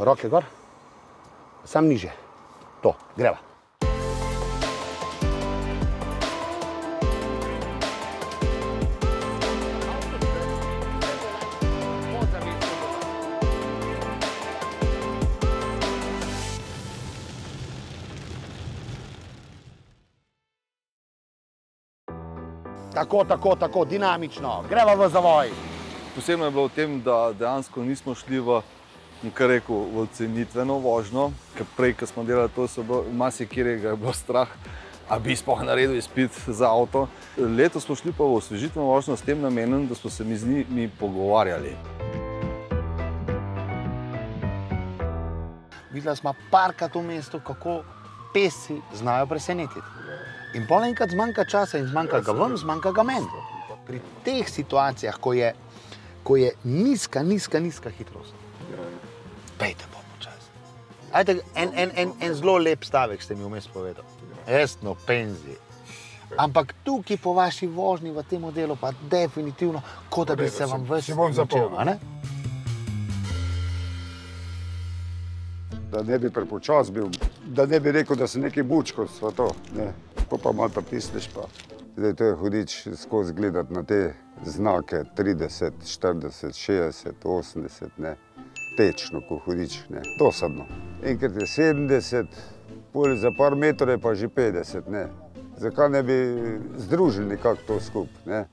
Roke gor, sam niže. To, greva. Tako, dinamično. Greva v zavoj. Posebno je bilo v tem, da dejansko nismo šli v, kar rekel, v cenitveno vožnjo, ker prej, ko smo delali to, so bilo marsikjerega je bilo strah, a bi sploh naredil izpit za avto. Letos smo šli pa v osvežitveno vožnjo s tem namenom, da smo se z njimi pogovarjali. Videla smo parkrat v mestu, kako pesi znajo presenetiti. In pol enkrat zmanjka časa in zmanjka ga vam, zmanjka ga meni. Pri teh situacijah, ko je nizka hitrost, pejte pa počasi. Ajde, en zelo lep stavek ste mi vmes povedal. Estno penzi. Ampak tukaj po vaši vožnji v tem modelu pa definitivno, kot da bi se vam ves začel, a ne? Da ne bi prepočas bil, da ne bi rekel, da sem neki bučko, sva to, ne. Pa malo pritisneš pa. Zdaj to je hudič skozi gledati na te znake 30, 40, 60, 80, ne. Tečno, ko hudič, ne. Dosadno. Enkrat je 70, pol za par metrov je pa že 50, ne. Zakaj ne bi združili nekako to skup, ne?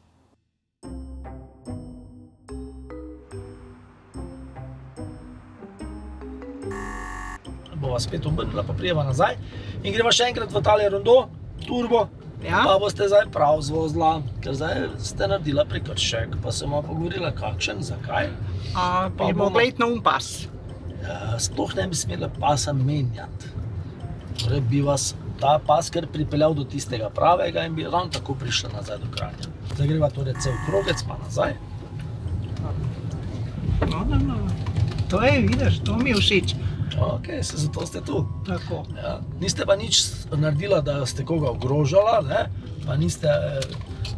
Bova spet obrnila, pa prijeva nazaj in greva še enkrat v tale rondo, turbo, pa boste zdaj prav zvozila, ker zdaj ste naredila prekršek, pa sem vam pogovorila kakšen, zakaj. Bi mogla iti na pas. Sploh ne bi smela pasa menjati. Torej bi vas ta pas kar pripeljal do tistega pravega in bi ravno tako prišla nazaj do Kranja. Zdaj greva torej cel krogec pa nazaj. No. To je, vidiš, to mi je všeč. Ok, zato ste tu. Tako. Ja. Niste pa nič naredila, da ste koga ogrožala, ne? Pa niste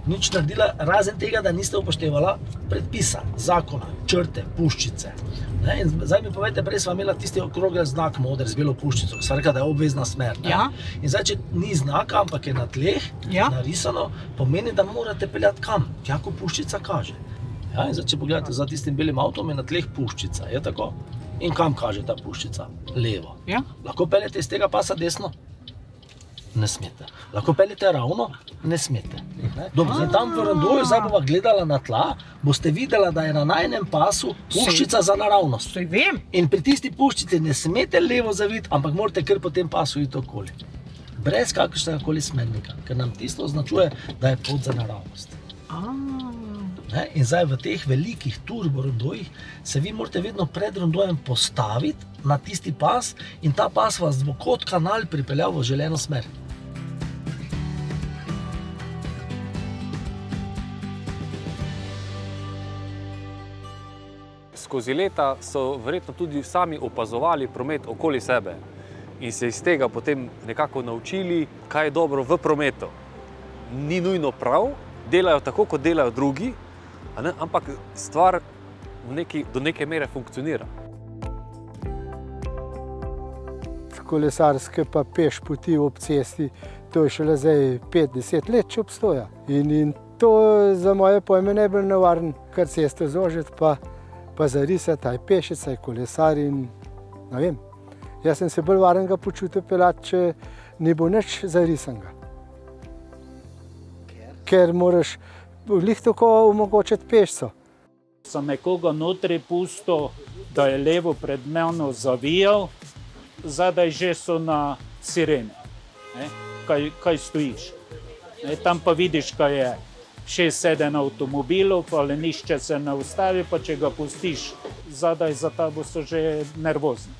nič naredila, razen tega, da niste upoštevala predpisa, zakona, črte, puščice. Ne? In zdaj mi povejte, prej sva imela tisti okrogel znak moder z belo puščico, ki sva rekla, da je obvezna smer. Ne? Ja. In zdaj, če ni znaka, ampak je na tleh narisano, pomeni, da morate peljati kam, tja, ko puščica kaže. Ja, in zdaj, če pogledate za tistim belim avtom, je na tleh puščica, je tako? In kam kaže ta puščica? Levo. Ja. Lahko peljete iz tega pasa desno? Ne smete. Lahko peljete ravno? Ne smete. Dobro, zdaj tam v rondoju, zdaj bova gledala na tla, boste videla, da je na najnem pasu puščica za naravnost. Saj vem. In pri tisti puščici ne smete levo zaviti, ampak morate kar po tem pasu iti okoli. Brez kakršnega koli smernika, ker nam tisto označuje, da je pot za naravnost. In zdaj v teh velikih turbo rondojih se vi morate vedno pred rondojem postaviti na tisti pas in ta pas vas bo kot kanal pripeljal v želeno smer. Skozi leta so verjetno tudi sami opazovali promet okoli sebe in se iz tega potem nekako naučili, kaj je dobro v prometu. Ni nujno prav, delajo tako, kot delajo drugi, ampak stvar do neke mere funkcionira. Kolesarske pa peš poti ob cesti, to je šele zdaj 5-10 let, če obstoja. In to za moje pojme najbolj nevaren, kar cesto zožiti, pa zarisati, aj pešec, aj kolesar in ne vem. Jaz sem se bolj varenega počutil peljati, če ne bo nič zarisanega. Ker moraš glih tako omogočiti pešco. Sem nekoga notri pustil, da je levo pred mano zavijal, zadaj že so na sirene, kaj stojiš. Tam pa vidiš, kaj je 6-7 avtomobilov, pa le nišče se ne ustavi, pa če ga pustiš zadaj za tabo, so že nervozni.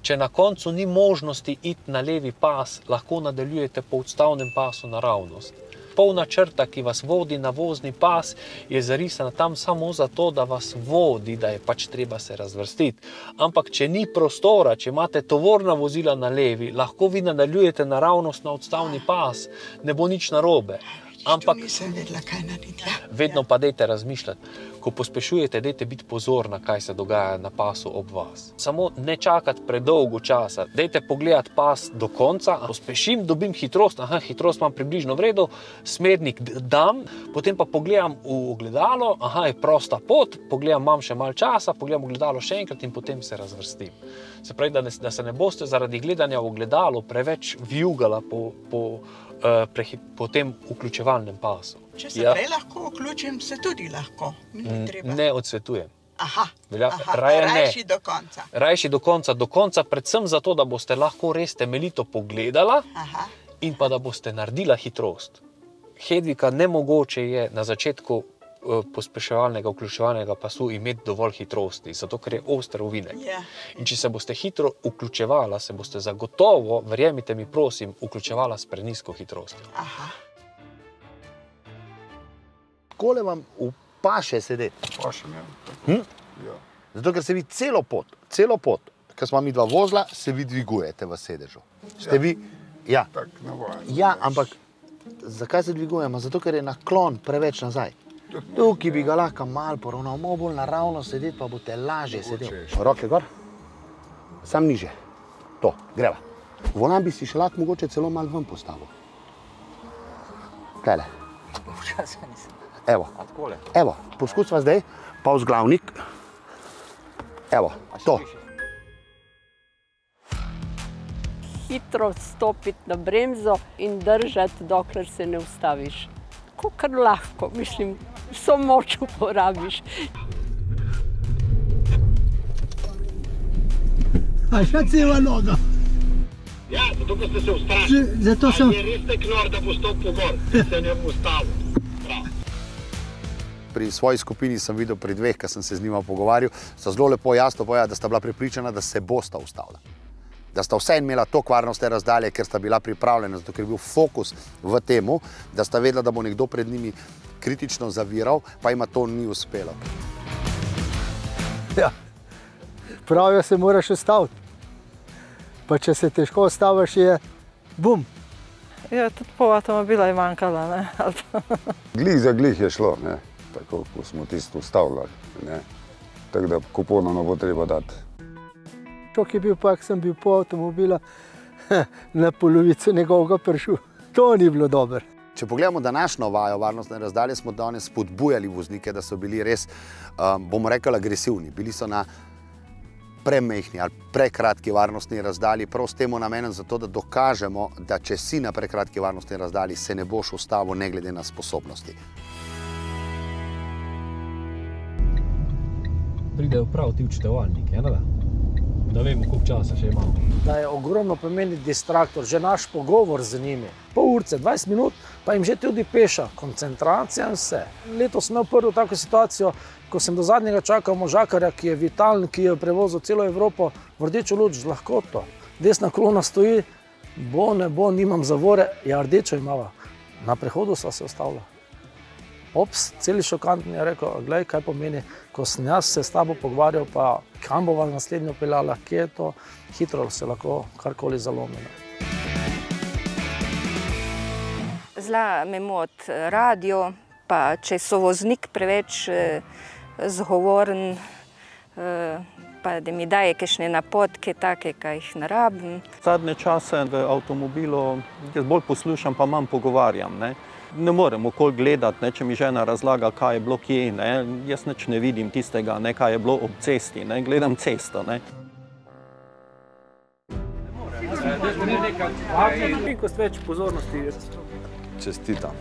Če na koncu ni možnosti iti na levi pas, lahko nadaljujete po odstavnem pasu naravnost. Polna črta, ki vas vodi na vozni pas, je zarisana tam samo zato, da vas vodi, da je pač treba se razvrstiti. Ampak če ni prostora, če imate tovorna vozila na levi, lahko vi nadaljujete naravnost na odstavni pas, ne bo nič narobe. Ampak vedno pa dajte razmišljati, ko pospešujete, dajte biti pozorna, kaj se dogaja na pasu ob vas. Samo ne čakati predolgo časa. Dajte pogledati pas do konca, pospešim, dobim hitrost, hitrost imam približno v redu, smernik dam, potem pa pogledam v ogledalo, je prosta pot, pogledam, imam še malo časa, pogledam ogledalo še enkrat in potem se razvrstim. Se pravi, da se ne boste zaradi gledanja v ogledalo preveč vijugala po tem vključevalnem pasu. Če se prej lahko vključim, se tudi lahko. Ne odsvetujem. Rajši do konca. Rajši do konca, predvsem zato, da boste lahko res temeljito pogledala in pa da boste naredila hitrost. Hedvika, nemogoče je na začetku pospeševalnega, vključevalnega pasu imeti dovolj hitrosti, zato ker je oster ovinek. In če se boste hitro vključevala, se boste zagotovo, verjemite mi prosim, vključevala s prenizko hitrostjo. Kole vam paše sedeti? Paše mi. Zato, ker se vi celo pot, ker smo mi dva vozila, se vi dvigujete v sedežu. Ste vi, Tak navajen. Ampak zakaj se dvigujemo? Zato, ker je naklon preveč nazaj. Tukaj bi ga lahko malo poravnal, bolj naravno sedeti, pa boste lažje sedeli. Roke gor, sam niže. To, greva. Volan bi si še lahko mogoče celo malo ven postavil. Tele. Evo, poskusva zdaj, pa vzglavnik. Evo, to. Hitro stopiti na bremzo in držati, dokler se ne ustaviš. Kar lahko, mislim, vso moč uporabiš. A še cela noga. Ja, zato, ko ste se ustrašili. Zato sem... Je res tek nor, da bo stopil gor, se ne bo ustavil. Pri svoji skupini sem videl pri dveh, ki sem se z njima pogovarjal, so zelo lepo jasno povedali, da sta bila prepričana, da se bosta ustavila. Da sta vse imela toliko varnostne razdalje, ker sta bila pripravljena, zato ker je bil fokus v temu, da sta vedela, da bo nekdo pred njimi kritično zaviral, pa jima to ni uspelo. Ja, pravijo se moraš ustaviti. Pa če se težko ustaviš, je bum. Ja, tudi pol avtomobila je manjkala, ne? Glih za glih je šlo, ne? Tako, ko smo tisto ustavljali, ne? Tako da kupona ne bo treba dati. Čok je bil pa, ko sem bil po avtomobila, na polovico njegovega prišel. To ni bilo dobro. Če pogledamo današnjo vajo varnostne razdalje, smo danes spodbujali voznike, da so bili res, bomo rekli, agresivni. Bili so na premehni ali prekratki varnostni razdalji, prav s temu namenom zato, da dokažemo, da če si na prekratki varnostni razdalji, se ne boš ustavil ne glede na sposobnosti. Pridejo prav ti učitevalniki, da vemo, koliko časa še imamo. Da je ogromno pomeni distraktor, že naš pogovor z njimi. Pol urce, 20 minut, pa jim že tudi peša, koncentracija in vse. Letos sem imel prvo tako situacijo, ko sem do zadnjega čakal možakarja, ki je vitalen, ki je prevozil celo Evropo v rdečo luč z lahkoto. Desna kolona stoji, bo, ne bo, nimam zavore, ja, rdečo imava. Na prehodu sva se ustavila. Ops, celi šokantni je rekel, glej, kaj pomeni, ko sem jaz se s tabo pogovarjal, pa kam bova naslednjo peljala, kje je to, hitro se lahko karkoli zalomi. Zla me moti radio, pa če so voznik preveč zgovoren, pa da mi daje kakšne napotke, take, kaj jih ne rabim. Zadnje čase v avtomobilu jaz bolj poslušam, pa manj pogovarjam, ne. Ne morem okoli gledati, ne, če mi žena razlaga, kaj je bilo kje, ne. Jaz nič ne vidim tistega, ne, kaj je bilo ob cesti, ne. Gledam cesto, ne. Veliko več pozornosti. Čestitam.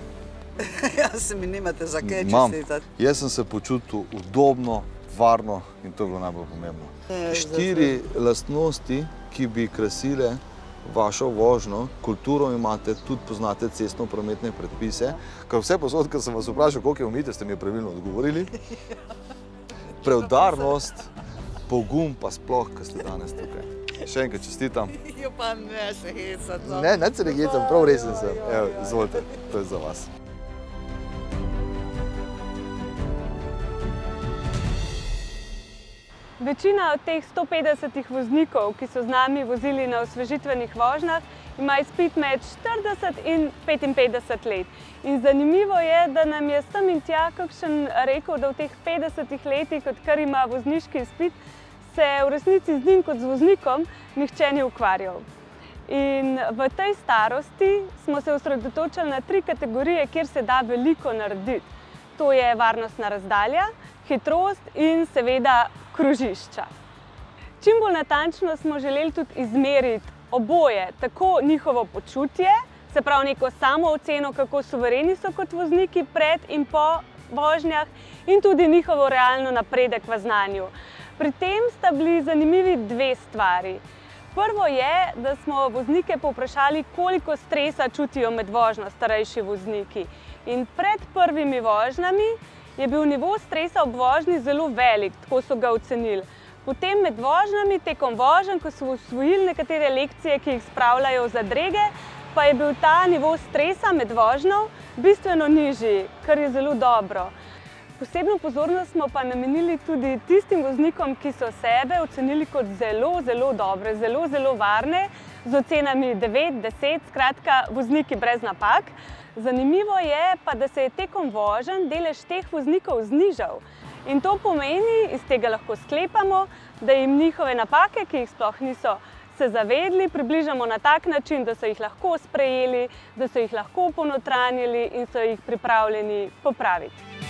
Jaz se mi nimate za kaj čestitati. Jaz sem se počutil udobno, varno in to je bilo najbolj pomembno. 4 lastnosti, ki bi krasile vašo vožnjo, kulturo imate, tudi poznate cestno-prometne predpise. Ker vse posod, ko sem vas vprašal, koliko je umite, ste mi pravilno odgovorili. Preudarnost, pogum pa sploh, ko ste danes tukaj. Še enkrat čestitam. Jo pa ne se hecati. Ne se ne hecam, prav resen sem. Evo, izvolite, to je za vas. Večina od teh 150 voznikov, ki so z nami vozili na osvežitvenih vožnjah, ima izpit med 40 in 55 let. In zanimivo je, da nam je sem in tja kakšen rekel, da v teh 50 letih, odkar ima vozniški izpit, se v resnici z njim kot z voznikom nihče ni ukvarjal. In v tej starosti smo se osredotočili na 3 kategorije, kjer se da veliko narediti. To je varnostna razdalja, hitrost in seveda krožišča. Čim bolj natančno smo želeli tudi izmeriti oboje, tako njihovo počutje, se pravi neko samooceno, kako suvereni so kot vozniki pred in po vožnjah, in tudi njihovo realno napredek v znanju. Pri tem sta bili zanimivi 2 stvari. Prvo je, da smo voznike povprašali, koliko stresa čutijo med vožnjo starejši vozniki. In pred prvimi vožnjami je bil nivo stresa ob vožnji zelo velik, tako so ga ocenili. Potem med vožnjami, tekom voženj, ko so usvojili nekatere lekcije, ki jih spravljajo v zadrege, pa je bil ta nivo stresa med vožnjo bistveno nižji, kar je zelo dobro. Posebno pozornost smo pa namenili tudi tistim voznikom, ki so sebe ocenili kot zelo dobre, zelo varne, z ocenami 9, 10, skratka vozniki brez napak. Zanimivo je pa, da se je tekom voženj delež teh voznikov znižal. In to pomeni, iz tega lahko sklepamo, da jim njihove napake, ki jih sploh niso se zavedli, približamo na tak način, da so jih lahko sprejeli, da so jih lahko ponotranjili in so jih pripravljeni popraviti.